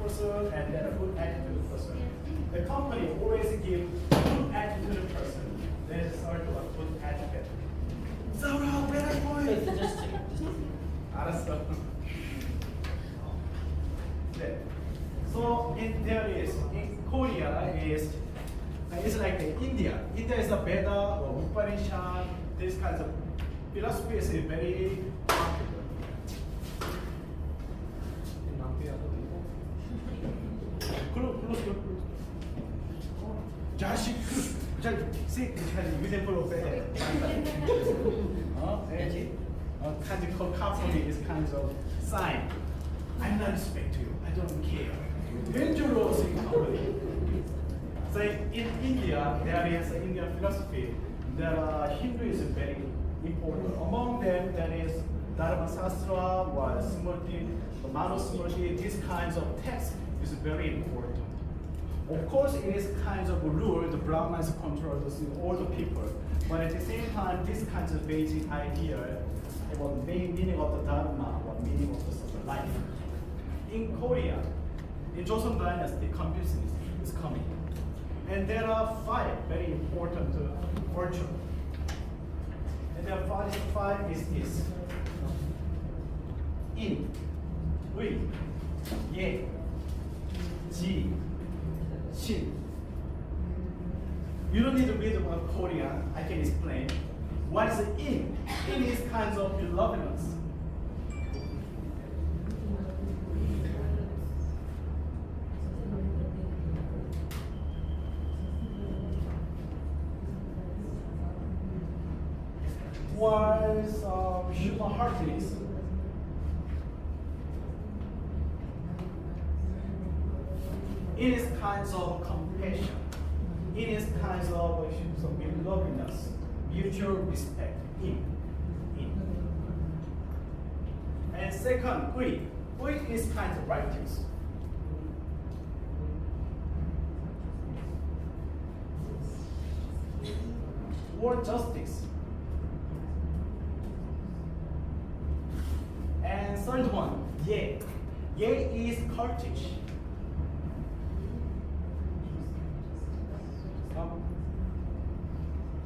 person and then a good attitude person. The company always give good attitude person. Then it's sort of a good etiquette. So where are you going? Just check. 알았어. 네. So there is in Korea is it's like India. India is a better operation. This kind of philosophy is very popular. 클로스. 자식 잘 유대불로 빼. 알지? Kind of company is kind of sign. I'm not respect to you. I don't care. Dangerous company. So in India, there is Indian philosophy. Hindu is very important. Among them, there is Dharma Sastra or Smriti, Manu Smriti. These kinds of texts is very important. Of course, it is kinds of rule. The Brahmins control all the people, but at the same time, these kinds of basic idea about meaning of the Dharma or meaning of the life. In Korea, in Joseon Dynasty, Confucianism is coming. And there are 5 very important virtues. And there are 5 is this. In, 의, 예, 지, 신. You don't need to read about Korean. I can explain. What is in? In is kinds of belovedness. What is human heartedness? It is kinds of compassion. It is kinds of belovedness, mutual respect. In. And second, 의. 의 is kinds of righteous. Or justice. And third one, 예. 예 is courage.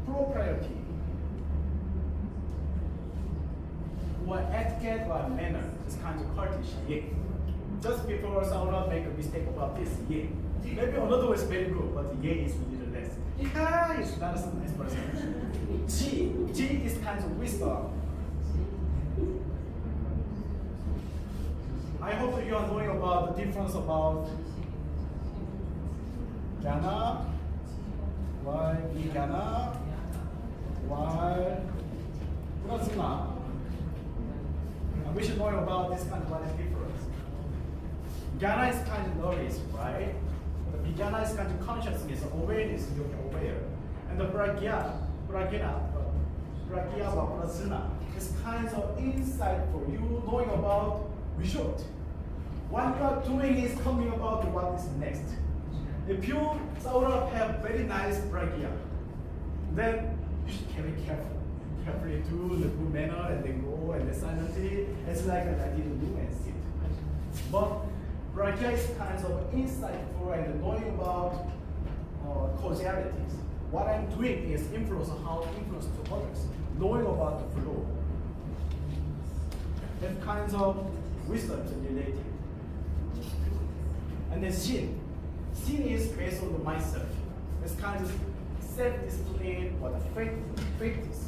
Propriety. Or etiquette or manner is kind of courtesy. 예. Just before someone make a mistake about this, 예. Maybe another was very good, but 예 is a little less. Yeah, it's not so nice person. G is kind of wisdom. I hope you are knowing about the difference about Ghana, why Ghana, why Rasma. We should know about this kind of difference. Ghana is kind of knowledge, right? The Ghana is kind of consciousness, awareness, you're aware. And the pragya is kind of insight for you knowing about result. What you are doing is coming about what is next. If you sort of have very nice pragya, then you should be very careful. Carefully do the good manner and then go and then silently. It's like I didn't do and sit. But pragya is kind of insightful and knowing about causalities. What I'm doing is influence how influence to others, knowing about the flow. That kinds of wisdom is related. And then sin. Sin is based on the myself. It's kind of self-discipline or the practice.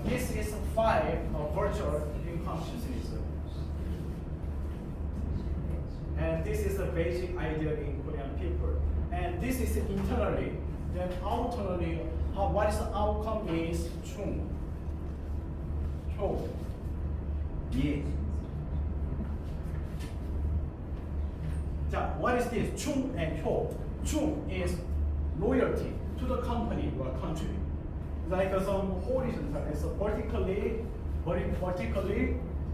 This is 5 virtual in consciousness. And this is the basic idea in Korean people. And this is internally, then outwardly, what is the outcome is chung. Cho. 예. 자, what is this? Chung and Hyo. Chung is loyalty to the company or country. Like some horizontal, it's vertically,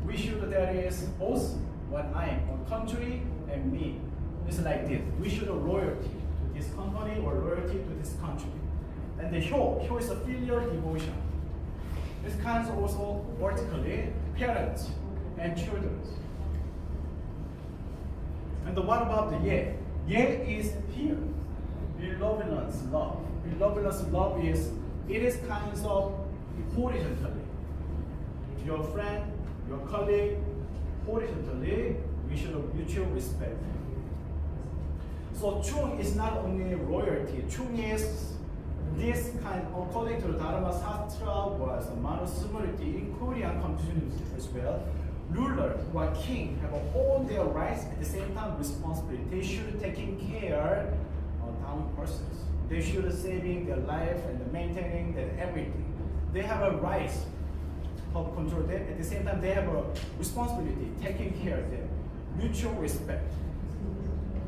we should there is both what I am, or country and me. It's like this. We should have loyalty to this company or loyalty to this country. And the Hyo is a filial devotion. This kind of also vertically, parents and children. And what about the ye? Ye is here. Belovedness love. Belovedness love is, it is kinds of horizontally. Your friend, your colleague, horizontally, we should have mutual respect. So chung is not only royalty. Chung is this kind, according to the Dharma Sastra, was Manusmriti in Korean Confucianism as well. Ruler who are king have all their rights at the same time responsibility. They should taking care of down persons. They should saving their life and maintaining their everything. They have a rights of control them. At the same time, they have a responsibility taking care of them. Mutual respect.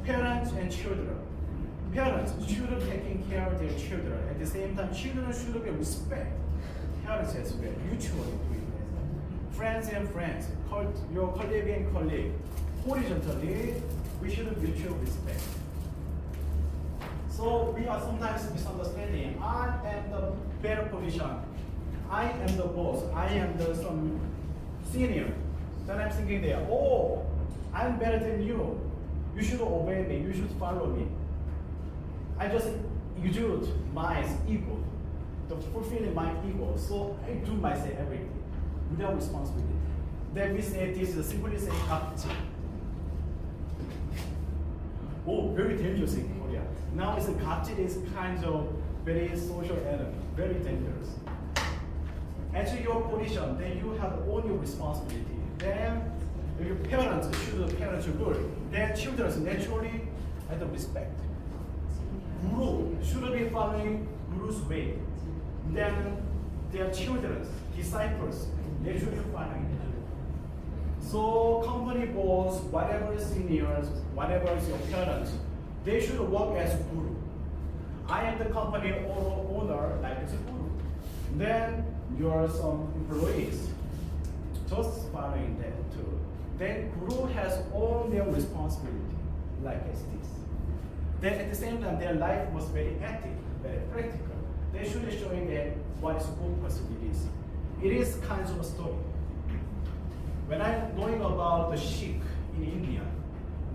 Parents and children. Parents should be taking care of their children. At the same time, children should be respect parents as well. Mutually doing that. Friends and friends, your colleague and colleague. Horizontally, we should have mutual respect. So we are sometimes misunderstanding. I am the better position. I am the boss. I am the some senior. Then I'm thinking there, oh, I'm better than you. You should obey me. You should follow me. I just used my ego, to fulfill my ego. So I do myself everything without responsibility. Then we say this is simply saying 갑질. Oh, very dangerous in Korea. Now it's a 갑질 is kind of very social enemy, very dangerous. As your position, then you have only responsibility. Then your parents should rule. Then children naturally have the respect. Guru should be following Guru's way. Then their children, disciples, they should be following. So company boss, whatever is seniors, whatever is your parents, they should work as Guru. I am the company owner, like as a Guru. Then your some employees just following that too. Then Guru has all their responsibility, like as this. Then at the same time, their life was very active, very practical. They should be showing that what is a good person it is. It is kind of a story. When I'm knowing about the Sikh in India,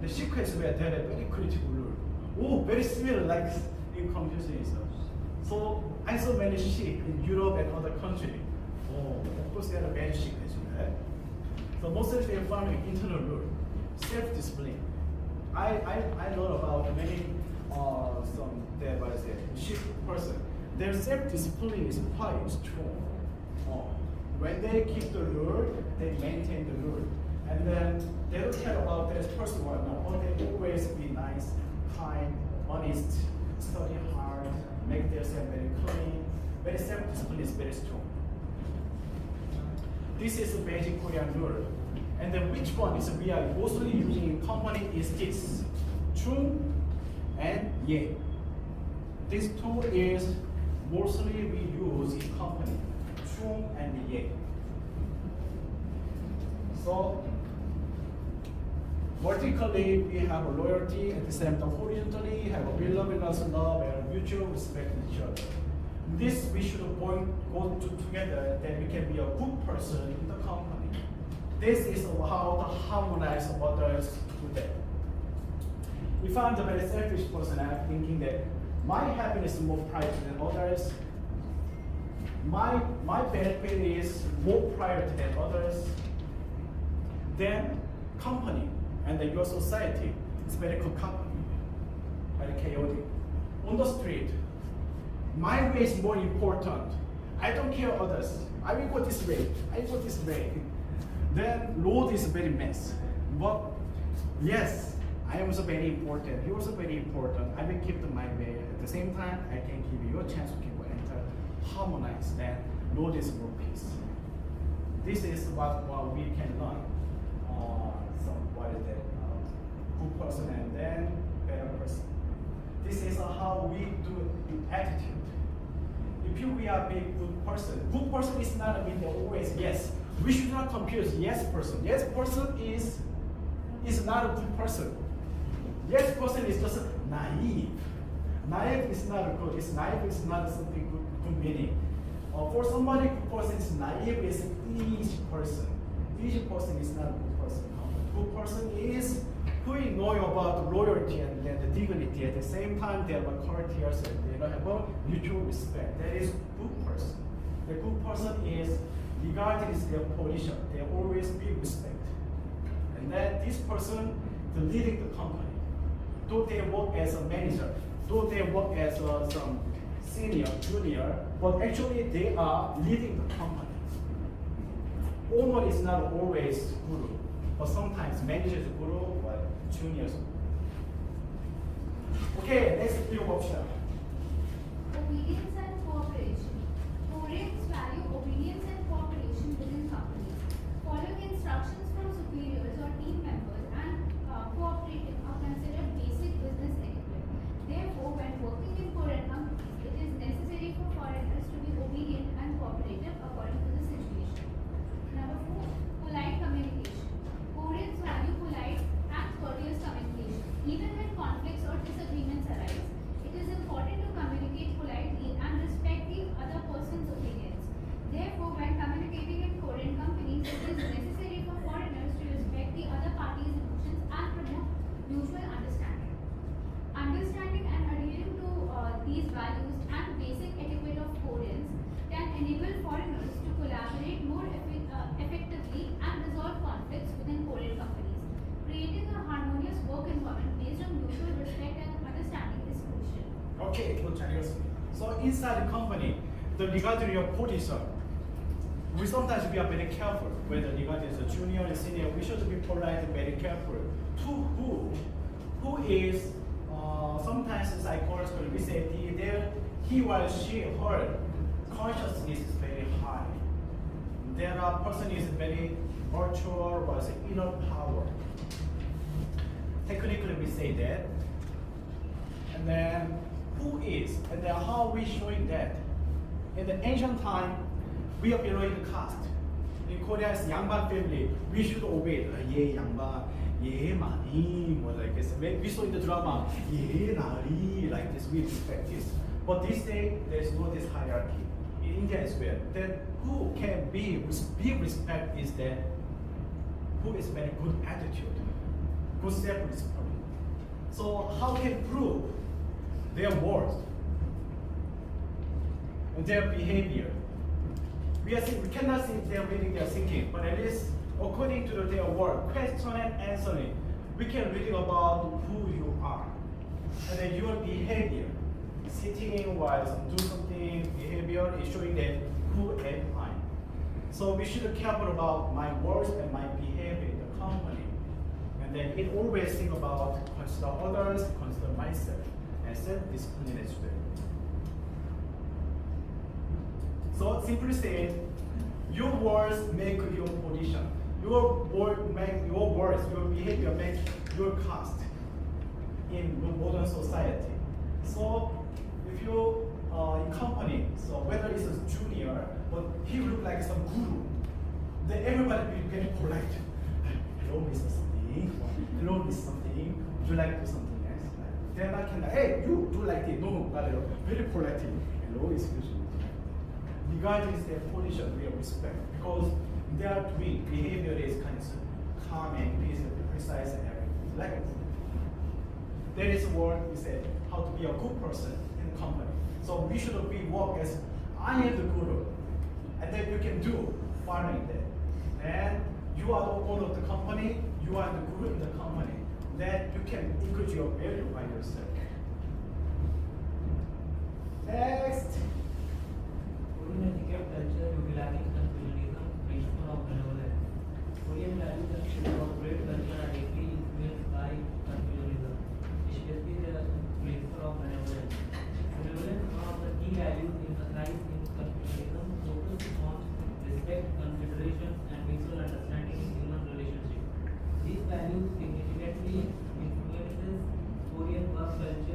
the Sikh is where they have a very critical rule. Oh, very similar like in Confucianism. So I saw many Sikh in Europe and other countries. Oh, of course they are very Sikh as well. So mostly they are following internal rule, self-discipline. I know about many some there was a Sikh person. Their self-discipline is quite strong. When they keep the rule, they maintain the rule. And then they don't care about this person or not. Or they always be nice, kind, honest, study hard, make themselves very clean. Very self-discipline is very strong. This is the basic Korean rule. And then which one is we are mostly using in company is this. Chung and ye. These two is mostly we use in company. Chung and ye. So vertically we have a loyalty, at the same time horizontally have a belovedness, love, and mutual respect each other. This we should go together, that we can be a good person in the company. This is how to harmonize others to that. If I'm the very selfish person, I'm thinking that my happiness is more priority than others. My benefit is more priority than others. Then company and then your society is very company, very chaotic. On the street, my way is more important. I don't care others. I will go this way. I go this way. Then road is very mess. But yes, I am also very important. You also very important. I will keep my way. At the same time, I can give you a chance to keep enter, harmonize. Then road is more peace. This is what we can learn. What is that? Good person and then better person. This is how we do in attitude. If we are a good person is not mean always yes. We should not confuse yes person. Yes person is not a good person. Yes person is just naive. Naive is not good. Naive is not something good meaning. For somebody good person is naive is easy person. Easy person is not a good person. Good person is who is knowing about loyalty and then the dignity at the same time they have a courteous and they have a mutual respect. That is good person. The good person is regardless their position, they always be respect. And that this person the leading the company. Though they work as a manager, though they work as some senior, junior, but actually they are leading the company. Owner is not always guru, but sometimes manager is guru or junior is guru. Okay, let's do option. Obedience and cooperation. Koreans value obedience and cooperation within companies. Following instructions from superiors or team members and cooperating are considered basic business etiquette. Therefore, when working in Korean companies, it is necessary for foreigners to be obedient and cooperative according to the situation. Number 4, polite communication. Koreans value polite and courteous communication. Even when conflicts or disagreements arise, it is important to communicate politely and respect the other person's opinions. Therefore, when communicating in Korean companies, it is necessary for foreigners to respect the other party's emotions and promote mutual understanding. Understanding and adhering to these values and basic etiquette of Koreans can enable foreigners to collaborate more effectively and resolve conflicts within Korean companies. Creating a harmonious work environment based on mutual respect and understanding is crucial. Okay, good Chinese. So inside the company, the regarding your position, we sometimes we are very careful whether regarding is a junior or senior. We should be polite and very careful to who is sometimes psychologically we say he or she her consciousness is very high. There are person is very virtual or inner power. Technically we say that. And then who is and then how we showing that. In the ancient time, we are below the caste. In Korea's Yangban family, we should obey. Yeah, Yangban, yeah, mani, or like this. We saw in the drama, yeah, nari, like this. We respect this. But this day, there is no this hierarchy. In India as well. Then who can be respect is that who is very good attitude, good self-respect. So how can prove their words and their behavior? We cannot see their reading, their thinking, but at least according to their word, question and answering, we can read about who you are. And then your behavior, sitting while do something, behavior is showing that who am I. So we should be careful about my words and my behavior in the company. And then it always think about consider others, consider myself, and self-discipline as well. So simply saying, your words make your position. Your words, your behavior make your caste in modern society. So if you in company, so whether it's a junior, but he look like some guru, then everybody will be very polite. Hello, Mr. Something. Hello, Mr. Something. Would you like to do something else? They're not kind of, hey, you do like it. No, not at all. Very polite. Hello, excuse me. Regarding their position, we respect because they are doing behavior is kind of calm and precise and everything. Like a guru. That is what we said, how to be a good person in the company. So we should be work as I am the guru, and then you can do following that. And you are the owner of the company, you are the guru in the company. Then you can increase your value by yourself. Next. Korean etiquette culture utilizing confucianism principle of benevolence. Korean values and corporate culture are deeply influenced by confucianism, especially the principle of benevolence. Benevolence, one of the key values emphasized in confucianism, focuses on respect, consideration, and mutual understanding in human relationships. These values significantly influences Korean work culture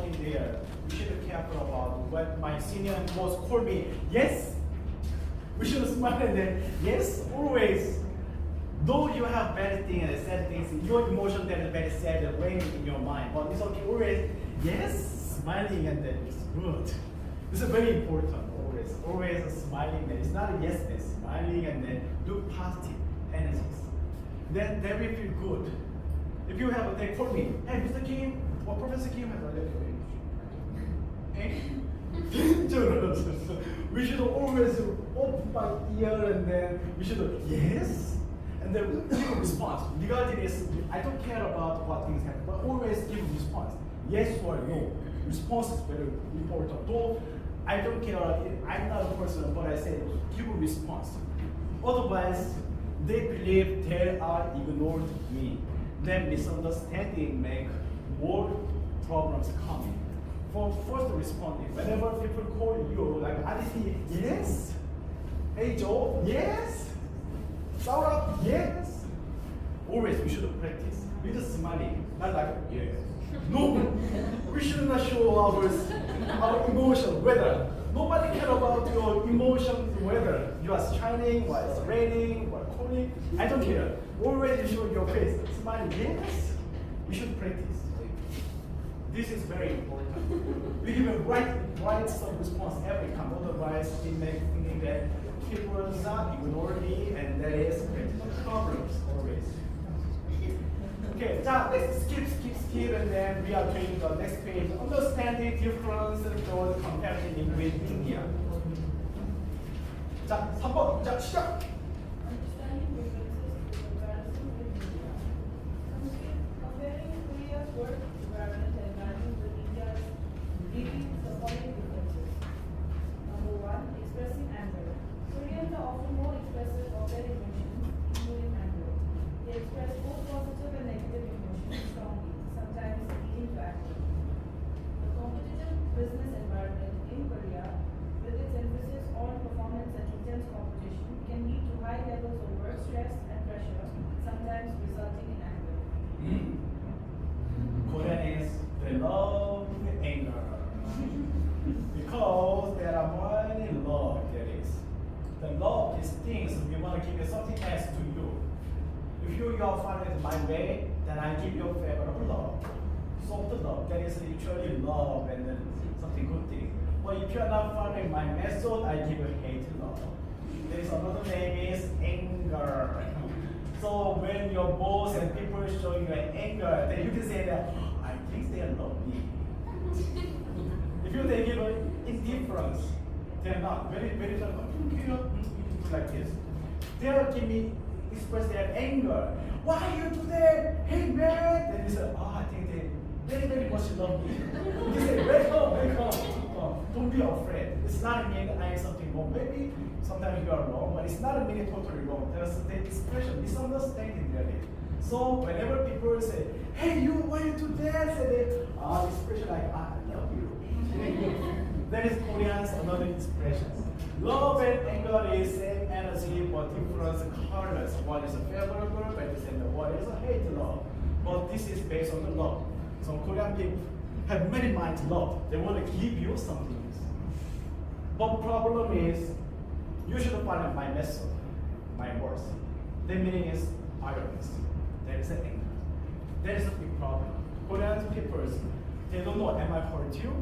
working there, we should be careful about when my senior and boss call me, yes, we should smile and then, yes, always. Though you have bad things and sad things, your emotion that is very sad and weighing in your mind, but it's okay, always, yes, smiling and then it's good. This is very important, always smiling. It's not a yes, smiling and then look positive energies. Then they will feel good. If you have, they call me, hey, Mr. Kim, or Professor Kim has a dangerous. We should always open my ear and then we should, yes, and then give a response. Regarding this, I don't care about what things happen, but always give a response. Yes or no. Response is very important. Though I don't care, I'm not a person, but I say give a response. Otherwise, they believe they are ignored me. Then misunderstanding make more problems coming. For first responding, whenever people call you, like Aditi, yes. Hey Joe, yes. Saurabh, yes. Always we should practice with smiling, not like yes. No, we should not show our emotion, whether nobody care about your emotions, whether you are shining, or it's raining, or cooling. I don't care. Always show your face, smiling. Yes, we should practice. This is very important. We give a right some response every time. Otherwise, it makes thinking that people are not ignore me, and that is problems always. Okay, now let's skip, and then we are doing the next page. Understanding difference and comparison with India. 자, 3번, 자, 시작! Understanding differences in comparison with India. Comparing Korea's work environment and environment with India's reveals the following differences. Number one, expressing anger. Koreans are often more expressive of their emotions, including anger. They express both positive and negative emotions strongly, sometimes leading to anger. The competitive business environment in Korea, with its emphasis on performance and intense competition, can lead to high levels of work stress and pressure, sometimes resulting in anger. Koreans, they love anger. Because there are many love there is. The love is things we want to give something else to you. If you are following my way, then I give you favorable love. Soft love, that is literally love and then something good thing. But if you are not following my method, I give you hate love. There is another name is anger. So when your boss and people show you anger, then you can say that, "Oh, I think they love me." If you they give indifference, they are not very like this. They are giving express their anger. Why you do that? Hey man! Then you say, I think they very much love me. You say, welcome. Don't be afraid. It's not mean I am something wrong. Maybe sometimes you are wrong, but it's not meaning totally wrong. There's the expression, misunderstanding really. So whenever people say, hey you, why you do that? Say they, expression like, I love you. That is Korean's another expression. Love and anger is same energy but different colors. One is a favorable, but one is a hate love. But this is based on the love. So Korean people have many minds love. They want to give you something. But problem is, you should follow my method, my words. The meaning is violence. There is an anger. There is a big problem. Korean people, they don't know, am I hurt you?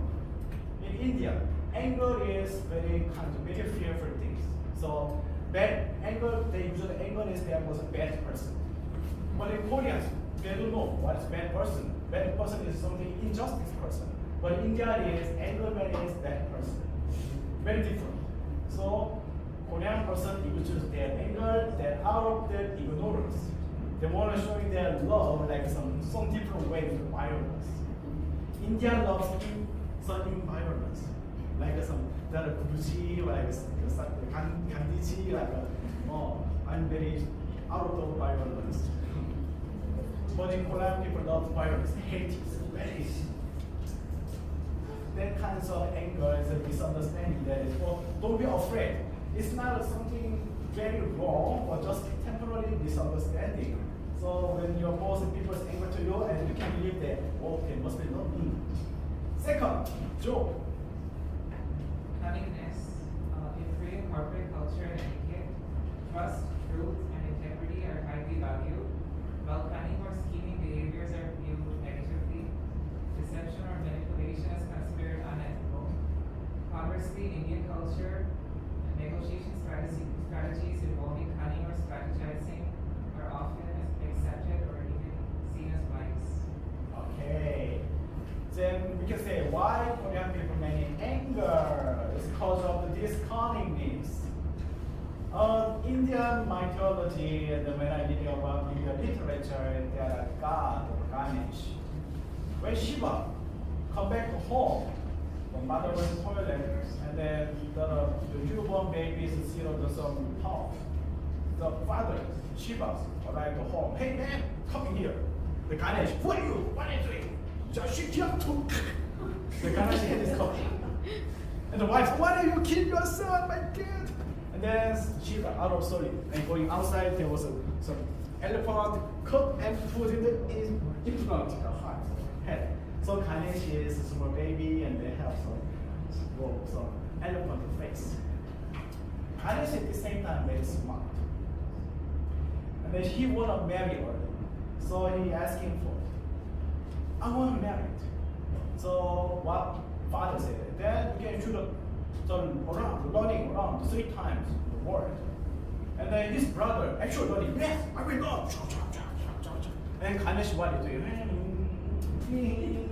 In India, anger is very fearful things. So bad anger, they usually anger is there was a bad person. But in Koreans, they don't know what is bad person. Bad person is something injustice person. But in India is anger man is bad person. Very different. So Korean person uses their anger, they're out of their ignorance. They want to show you their love like some different way with violence. India loves some violence. Like some that are Gucci, like Gandhi, like I'm very out of violence. But in Korean people love violence, hate it, very. That kinds of anger is a misunderstanding that is, well, don't be afraid. It's not something very wrong or just temporary misunderstanding. So when your boss and people is angry to you and you can believe that, oh, they must be not me. Second, Joe. Cunningness. In Korean corporate culture and etiquette, trust, truth, and integrity are highly valued, while cunning or scheming behaviors are viewed negatively. Deception or manipulation is considered unethical. Conversely, in Indian culture, negotiation strategies involving cunning or strategizing are often accepted or even seen as wise. Okay. Then we can say why Korean people may anger is because of this cunningness. Indian mythology, and when I read about Indian literature, there are god of Ganesh. When Shiva come back to home, the mother was toilet, and then the newborn babies see some pop. The father, Shiva, arrived home. Hey man, come in here. The Ganesh, who are you? What are you doing? The Ganesh had his cup. And the wife, why do you kill your son, my kid? And then Shiva, out of sorry, and going outside, there was some elephant cut and put in front of the head. So Ganesh is a small baby, and they have some elephant face. Ganesh at the same time very smart. And then he wanna marry her. So he asking for, I want to marry it. So what father said, then you can shoot around, running around 3 times the world. And then his brother actually running, yes, I will go. And Ganesh what he doing?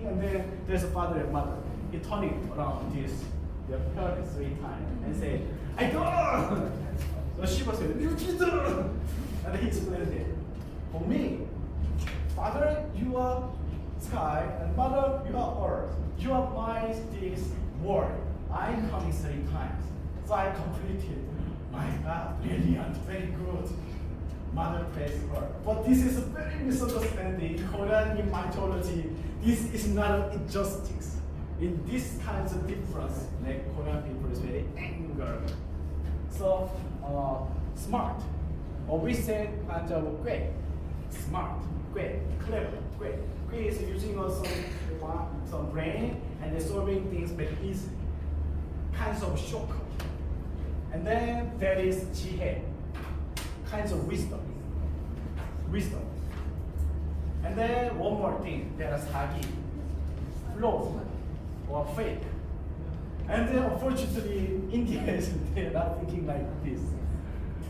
And then there's a father and mother. He turning around their parents 3 times and say, I go. So Shiva said, you did. And he explained it. For me, father, you are sky, and mother, you are earth. You are my this world. I'm coming 3 times. So I completed. My God, brilliant, very good. Mother praise her. But this is a very misunderstanding. Korean mythology, this is not injustice. In this kinds of difference, like Korean people is very angry. So smart. Or we say great, smart, great, clever, great. Great is using some brain and they're solving things very easily. Kinds of shortcut. And then there is 지혜, kinds of wisdom. And then one more thing, there is 사기, flaw, or fake. And then unfortunately, Indians, they're not thinking like this.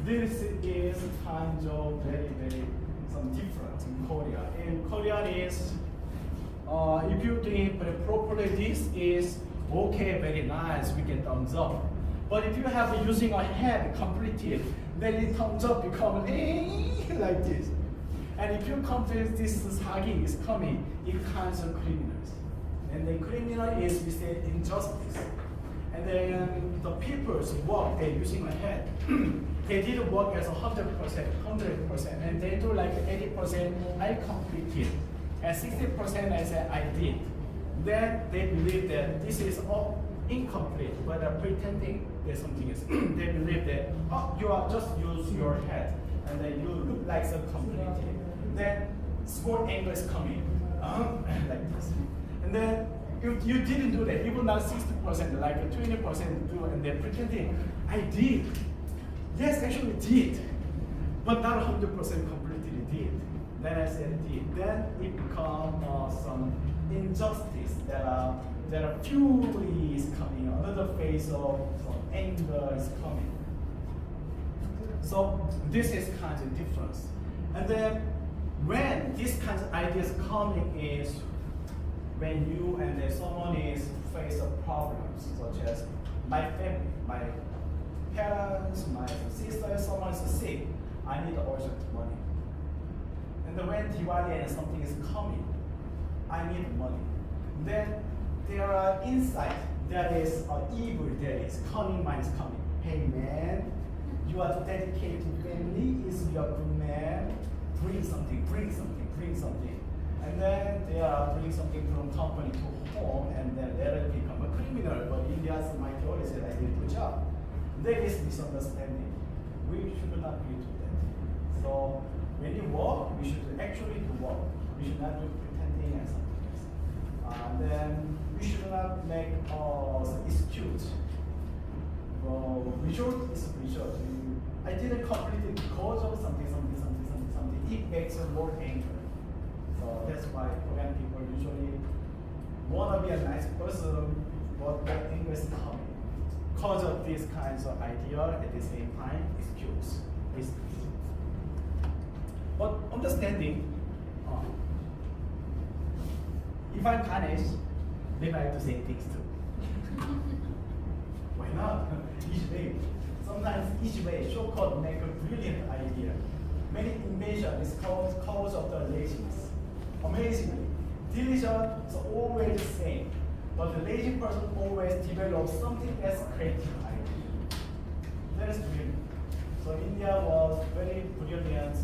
This is kind of very, very some different in Korea. In Korea is, if you do it very properly, this is okay, very nice, we get thumbs up. But if you have using a head completed, then it thumbs up become like this. And if you complete this 사기 is coming, it counts as criminals. And the criminal is, we say, injustice. And then the people's work, they're using a head. They did work as 100%, and they do like 80%, I completed. And 60% I said I did. Then they believe that this is all incomplete, but they're pretending there's something else. They believe that, oh, you are just use your head, and then you look like some completed. Then small angle is coming, like this. And then you didn't do that, even not 60%, like 20% do, and they're pretending, I did. Yes, actually did, but not 100% completely did. Then I said did. Then it becomes some injustice. There are fury is coming. Another phase of anger is coming. So this is kind of difference. And then when this kind of ideas coming is when you and then someone is face of problems such as my family, my parents, my sister, someone is sick, I need urgent money. And then when Diwali and something is coming, I need money. Then there are insight, there is evil, there is cunning mind is coming. Hey man, you are dedicated to family, is your good man, bring something. And then they are bringing something from company to home, and then later become a criminal. But India's mythology said I did a good job. There is misunderstanding. We should not be to that. So when you work, we should actually do work. We should not do pretending and something else. Then you should not make some excuse. Result is result. I didn't complete it because of something. It makes a more anger. So that's why Korean people usually want to be a nice person, but the anger is coming. Because of these kinds of idea, at the same time, excuse. But understanding, if I'm Ganesh, maybe I have to say things too. Why not? Each way. Sometimes each way, shortcut make a brilliant idea. Many inventions is cause of the laziness. Amazingly, diligent is always the same, but the lazy person always develops something that's creative idea. That is brilliant. So India was very brilliant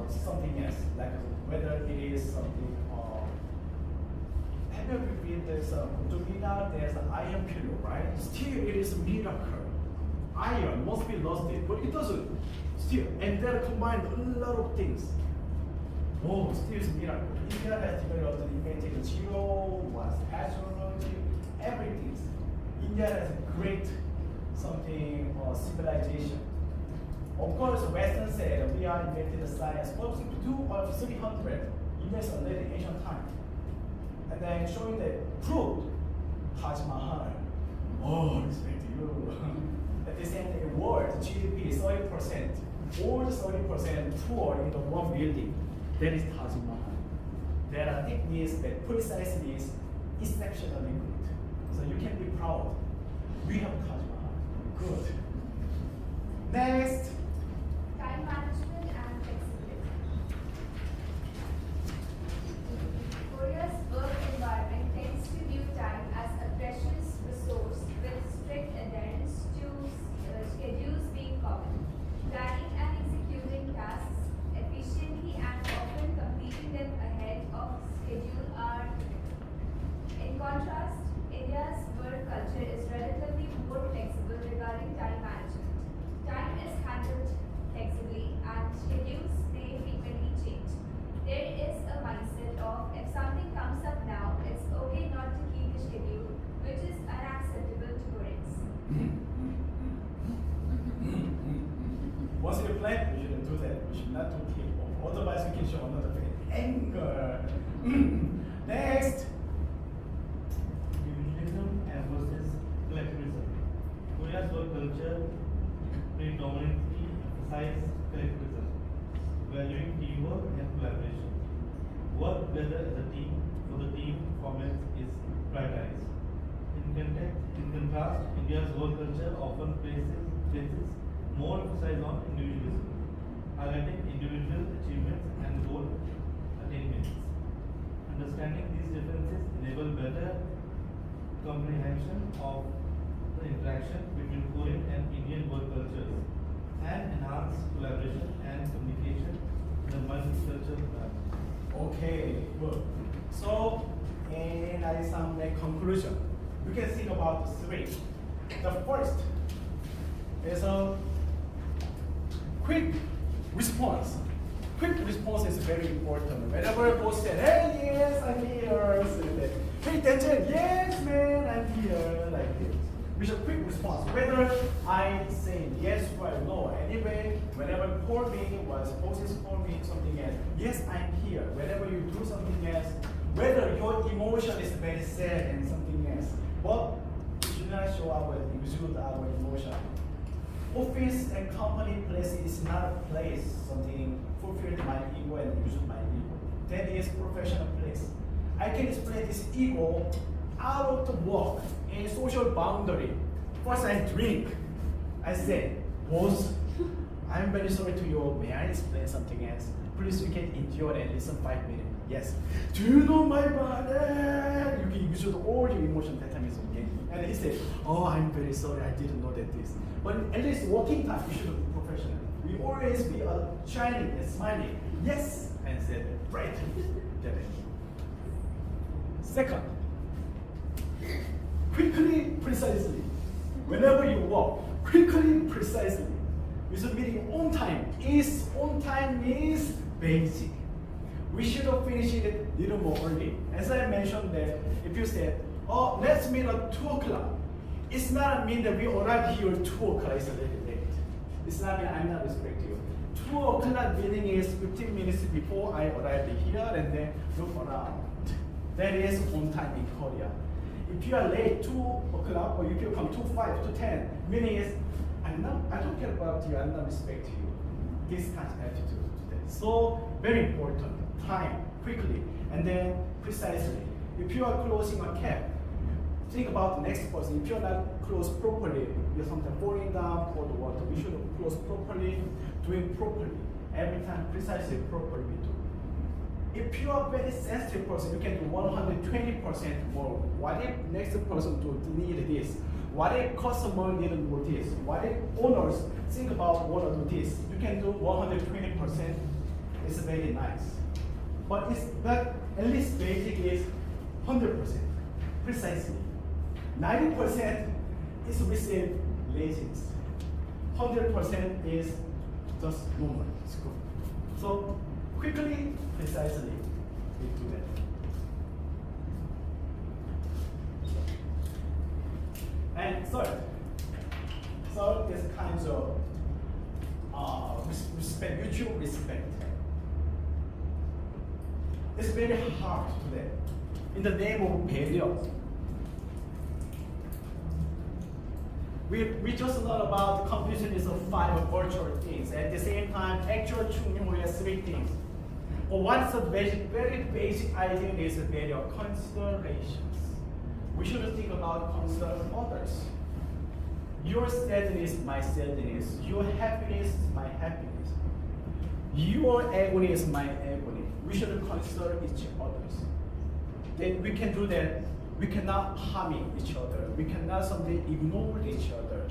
something else, like whether it is something. Have you ever been there's there's an iron pillow, right? Still, it is a miracle. Iron must be lost, but it doesn't. Still, and they're combined a lot of things. Oh, still is a miracle. India has developed and invented zero, was astrology, everything. India has a great something civilization. Of course, Western said we are invented science. But to do 300, India is already ancient time. And then showing the proof, Taj Mahal. Oh, respect to you. At the same time, world GDP 30%. All the 30% poor in the one building. That is Taj Mahal. There are techniques that precisely is exceptionally good. So you can be proud. We have Taj Mahal. Good. Next. Time management and flexibility. Korea's work environment tends to view time as a precious resource with strict adherence to schedules being common. Planning and executing tasks efficiently and often completing them ahead of schedule are. In contrast, India's work culture is relatively more flexible regarding time management. Time is handled flexibly and schedules may frequently change. There is a mindset of if something comes up now, it's okay not to keep the schedule, which is unacceptable to Koreans. Once you plan, we shouldn't do that. We should not do people. Otherwise, we can show another thing. Anger. Next. Individualism versus collectivism. Korea's work culture predominantly emphasizes collectivism, valuing teamwork and collaboration. Work together as a team for the team performance is prioritized. In contrast, India's work culture often places more emphasis on individualism, highlighting individual achievements and goal attainments. Understanding these differences enable better comprehension of the interaction between Korean and Indian work cultures and enhance collaboration and communication in a multicultural environment. Okay, good. So, and I some make conclusion. You can think about three. The first is a quick response. Quick response is very important. Whenever boss said, "Hey, yes, I'm here," say that. "Hey, Tenchen, yes, man, I'm here," like this. With a quick response, whether I say yes or no. Anyway, whenever call me, was bosses call me something else. Yes, I'm here. Whenever you do something else, whether your emotion is very sad and something else, but we should not show exude our emotion. Office and company place is not a place something fulfilled my ego and use my ego. That is professional place. I can explain this ego out of the work in social boundary. First I drink. I say, boss, I'm very sorry to you. May I explain something else? Please, you can endure and listen 5 minutes. Yes. Do you know my body? You can use all your emotion that time is okay. And he said, oh, I'm very sorry. I didn't know that this. But at least working time, you should be professional. We always be shining and smiling. Yes. And said, right. Get it. Second, quickly, precisely. Whenever you walk, quickly, precisely. With a meeting on time. On time is basic. we should have finished it a little more early. As I mentioned that if you said, oh, let's meet at 2 o'clock, it's not mean that we arrive here at 2 o'clock, it's a little late. It's not mean I'm not respecting you. 2 o'clock meeting is 15 minutes before I arrived here and then look around. That is on time in Korea. If you are late 2 o'clock or if you come 2:05 to 10, meaning is I don't care about you, I'm not respecting you. This kind of attitude today. So very important. Time, quickly, and then precisely. If you are closing a cap, think about the next person. If you're not closed properly, you're sometimes falling down for the water. We should close properly, doing properly. Every time, precisely, properly we do. If you are a very sensitive person, you can do 120% more. What if next person do need this? What if customer need to do this? What if owners think about want to do this? You can do 120%. It's very nice. But at least basic is 100%, precisely. 90% is receive laziness. 100% is just normal. It's good. So quickly, precisely, we do that. And third is kinds of respect, mutual respect. It's very hard today. In the name of value, we just learned about competition is of 5 virtual things. At the same time, actual true we have 3 things. But what's the very basic idea is the value of considerations. We should think about considering others. Your sadness, my sadness. Your happiness, my happiness. Your agony is my agony. We should consider each other's. Then we can do that. We cannot harm each other. We cannot someday ignore each other.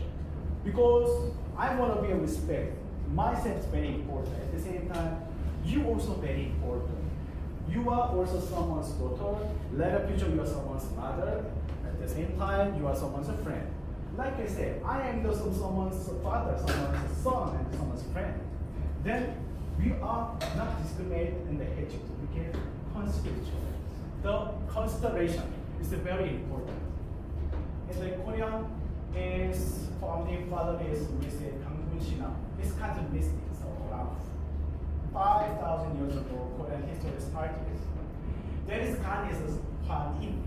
Because I want to be a respect. Myself is very important. At the same time, you also very important. You are also someone's daughter. Later future, you are someone's mother. At the same time, you are someone's friend. Like I said, I am someone's father, someone's son, and someone's friend. Then we are not discriminate in the hatred. We can consider each other. The consideration is very important. In the Korean, is founding father is Mr. Kangmun Shina. It's kind of mystic, so around 5,000 years ago, Korean history started. There is Ganesh Hwan In.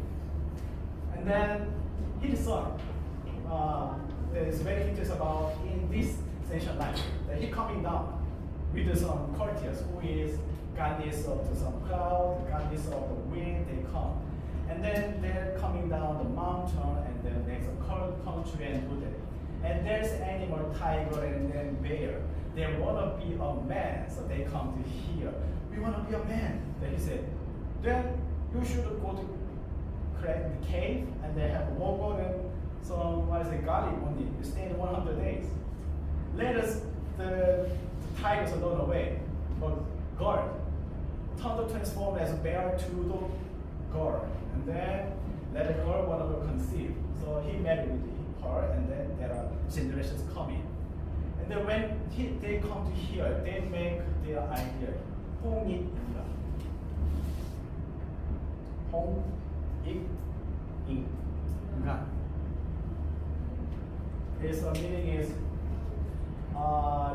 And then his son, there is very interesting about in this session life, that he coming down with some courtiers who is goddess of some cloud, goddess of the wind, they come. And then they're coming down the mountain and then there's a cold country and do that. And there's animal, tiger and then bear. They want to be a man, so they come to here. We want to be a man. Then he said, then you should go to the cave and they have water and some, garlic only. You stay 100 days. Later, the tigers are not away, but guard. Thunder transformed as a bear to the girl. And then let the girl want to conceive. So he married with her, and then there are generations coming. And then when they come to here, they make their idea. 홍익인간. 홍익인간. Its meaning is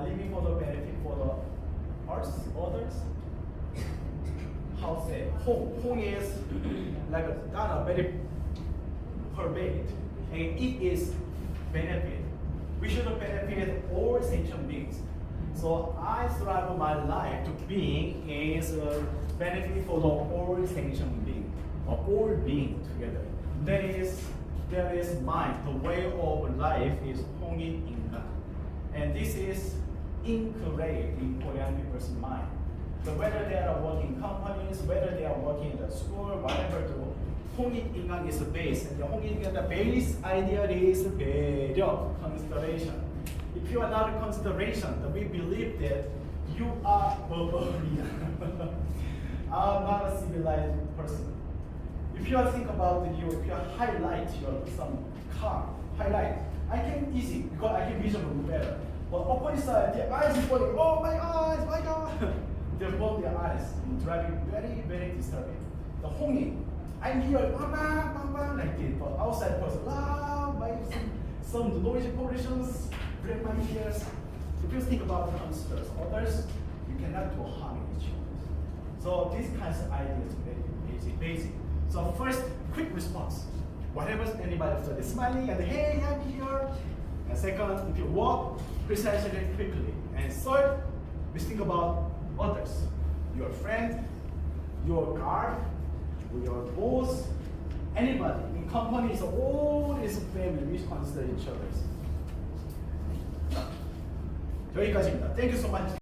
living for the benefit for the others. How to say? Hong is like a very pervade, and it is benefit. We should benefit all sentient beings. So I strive my life to being is a benefit for the all sentient being, or all being together. That is mine. The way of life is 홍익인간, and this is engraved in Korean people's mind. So whether they are working companies, whether they are working in the school, whatever, the 홍익인간 is the base, and the 홍익인간, the base idea is 배려, consideration. If you are not a consideration, then we believe that you are barbarian, are not a civilized person. If you think about you, if you highlight your some car, highlight, I can easy because I can visualize better. But opposite side, the eyes is falling. Oh my eyes, my God! they roll their eyes, driving very, very disturbing. The honking, I'm here, bang, bang, bang, bang, like this, but outside person, loud, like some noisy pollutions, break my ears. If you think about hamsters, others, you cannot do harm each other. So these kinds of ideas are basic. So first, quick response. Whatever anybody says, smiling and hey, I'm here. And second, if you walk, precisely quickly. And third, we think about others. Your friend, your guard, your boss, anybody in companies, all is family. We consider each other. 여기까지입니다. Thank you so much.